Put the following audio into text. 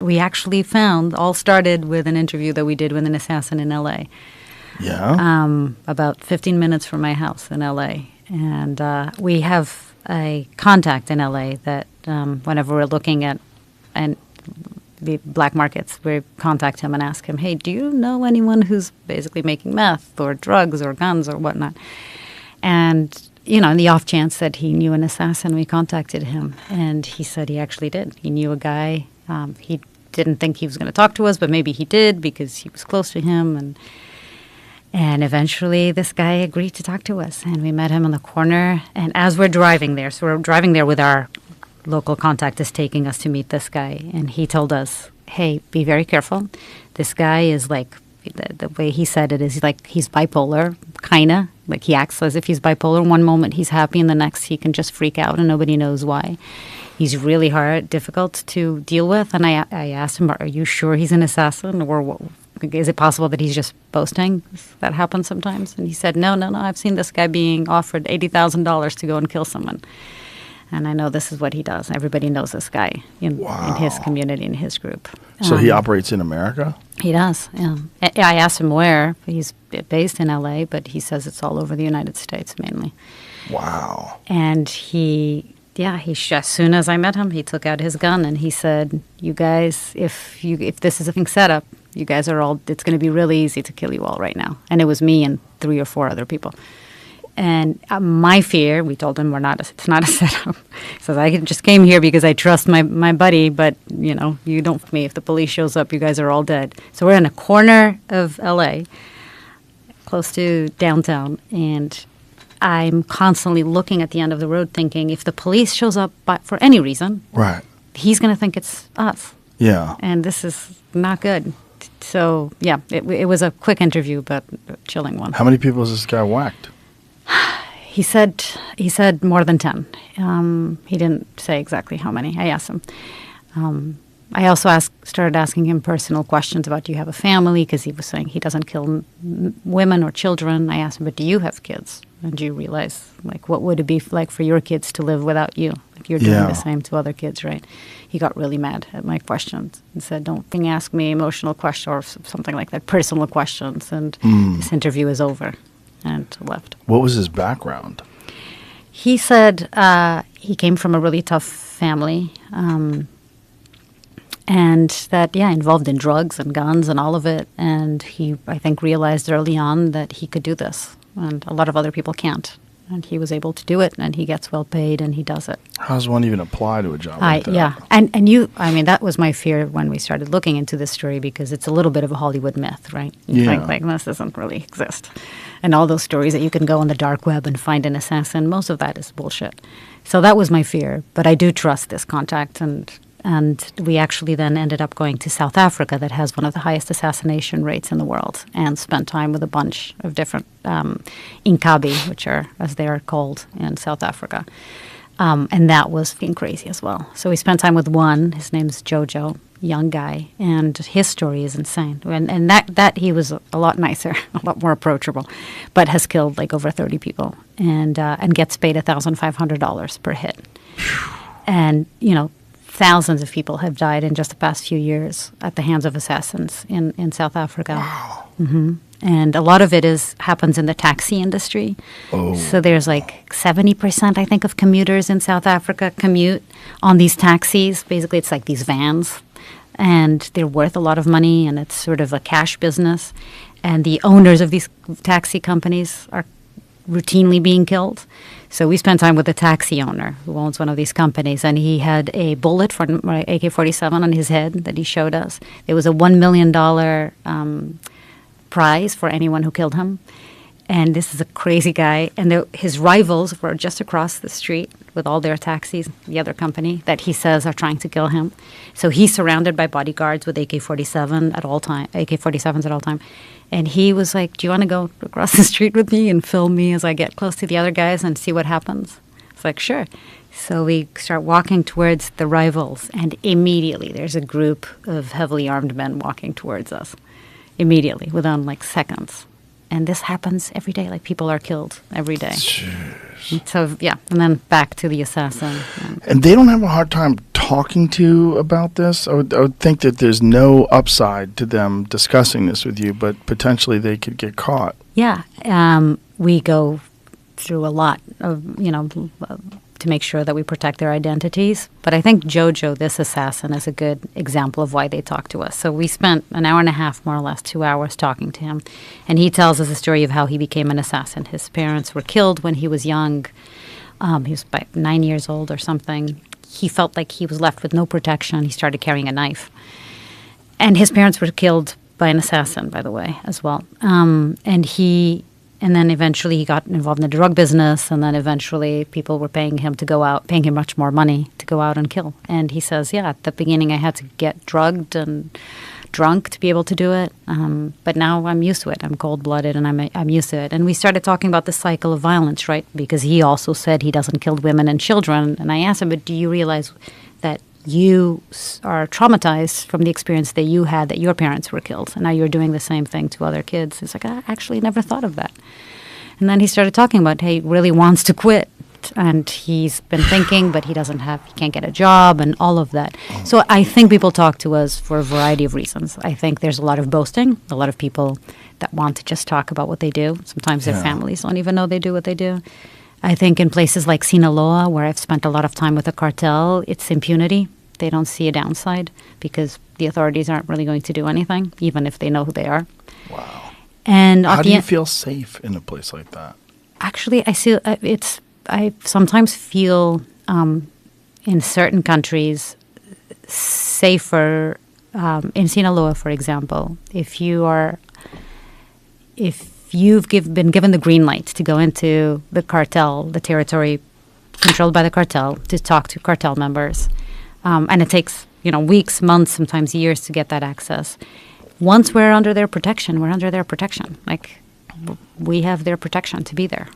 we actually found, all started with an interview that we did with an assassin in L.A. Yeah. About 15 minutes from my house in L.A. And we have a contact in L.A. that whenever we're looking at the black markets, we contact him and ask him, hey, do you know anyone who's basically making meth or drugs or guns or whatnot? And, in the off chance that he knew an assassin, we contacted him. And he said he actually did. He knew a guy. He didn't think he was going to talk to us, but maybe he did because he was close to him. And eventually this guy agreed to talk to us. And we met him on the corner. And as we're driving there, so we're driving there with our local contact is taking us to meet this guy. And he told us, hey, be very careful. This guy is like, the way he said it is he's bipolar, kind of. Like he acts as if he's bipolar. One moment he's happy and the next he can just freak out and nobody knows why. He's really difficult to deal with. And I asked him, are you sure he's an assassin? Or is it possible that he's just boasting? That happens sometimes. And he said, no, I've seen this guy being offered $80,000 to go and kill someone. And I know this is what he does. Everybody knows this guy in his community, in his group. So he operates in America? He does, yeah. I asked him where. He's based in L.A., but he says it's all over the United States mainly. Wow. And as soon as I met him, he took out his gun and he said, you guys, if this is a thing set up, you guys are all, it's going to be really easy to kill you all right now. And it was me and 3 or 4 other people. And my fear, we told him it's not a setup. He says, I just came here because I trust my buddy, but, you don't, me. If the police shows up, you guys are all dead. So we're in a corner of L.A., close to downtown, and I'm constantly looking at the end of the road thinking, if the police shows up for any reason, right, he's going to think it's us. Yeah. And this is not good. So, yeah, it was a quick interview, but a chilling one. How many people has this guy whacked? He said more than 10. He didn't say exactly how many. I asked him. I also started asking him personal questions about, do you have a family? Because he was saying he doesn't kill women or children. I asked him, but do you have kids? And do you realize, what would it be like for your kids to live without you? Like you're doing the same to other kids, right? He got really mad at my questions and said, don't ask me emotional questions or something like that, personal questions. And this interview is over. And left. What was his background? He said he came from a really tough family, and that, involved in drugs and guns and all of it. And he, I think, realized early on that he could do this, and a lot of other people can't. And he was able to do it, and he gets well paid, and he does it. How does one even apply to a job like that? Yeah, and that was my fear when we started looking into this story, because it's a little bit of a Hollywood myth, right? You think, this doesn't really exist. And all those stories that you can go on the dark web and find an assassin, most of that is bullshit. So that was my fear, but I do trust this contact, and we actually then ended up going to South Africa, that has one of the highest assassination rates in the world, and spent time with a bunch of different Inkabi, which are, as they are called in South Africa. And that was being crazy as well. So we spent time with one. His name's Jojo, young guy, and his story is insane. And that he was a lot nicer, a lot more approachable, but has killed over 30 people and gets paid $1,500 per hit. And thousands of people have died in just the past few years at the hands of assassins in South Africa. Wow. Mm-hmm. And a lot of it happens in the taxi industry. Oh. So there's 70%, I think, of commuters in South Africa commute on these taxis. Basically, it's like these vans. And they're worth a lot of money, and it's sort of a cash business. And the owners of these taxi companies are routinely being killed. So we spent time with the taxi owner who owns one of these companies, and he had a bullet from AK-47 on his head that he showed us. There was a $1 million prize for anyone who killed him. And this is a crazy guy. And his rivals were just across the street with all their taxis, the other company, that he says are trying to kill him. So he's surrounded by bodyguards with AK-47s at all time. And he was like, do you want to go across the street with me and film me as I get close to the other guys and see what happens? It's like, sure. So we start walking towards the rivals, and immediately there's a group of heavily armed men walking towards us. Immediately, within seconds. And this happens every day. People are killed every day. Jeez. So, and then back to the assassin. And they don't have a hard time talking to about this? I would think that there's no upside to them discussing this with you, but potentially they could get caught. Yeah. We go through a lot of, to make sure that we protect their identities. But I think Jojo, this assassin, is a good example of why they talk to us. So we spent an hour and a half, more or less 2 hours, talking to him. And he tells us the story of how he became an assassin. His parents were killed when he was young. He was about 9 years old or something. He felt like he was left with no protection. He started carrying a knife. And his parents were killed by an assassin, by the way, as well. And then eventually he got involved in the drug business, and then eventually people were paying him much more money to go out and kill. And he says, at the beginning I had to get drugged and drunk to be able to do it, but now I'm used to it. I'm cold-blooded, and I'm used to it. And we started talking about the cycle of violence, right? Because he also said he doesn't kill women and children. And I asked him, but do you realize that you are traumatized from the experience that you had, that your parents were killed, and now you're doing the same thing to other kids? It's like, I actually never thought of that. And then he started talking about, he really wants to quit, and he's been thinking, but he can't get a job and all of that. So I think people talk to us for a variety of reasons. I think there's a lot of boasting, a lot of people that want to just talk about what they do. Sometimes their families don't even know they do what they do. I think in places like Sinaloa, where I've spent a lot of time with the cartel, it's impunity. They don't see a downside because the authorities aren't really going to do anything, even if they know who they are. Wow. And how do you feel safe in a place like that? Actually, I sometimes feel in certain countries safer. In Sinaloa, for example, if you've been given the green light to go into the cartel, the territory controlled by the cartel, to talk to cartel members, and it takes weeks, months, sometimes years to get that access. Once we're under their protection, we're under their protection. Like, we have their protection to be there.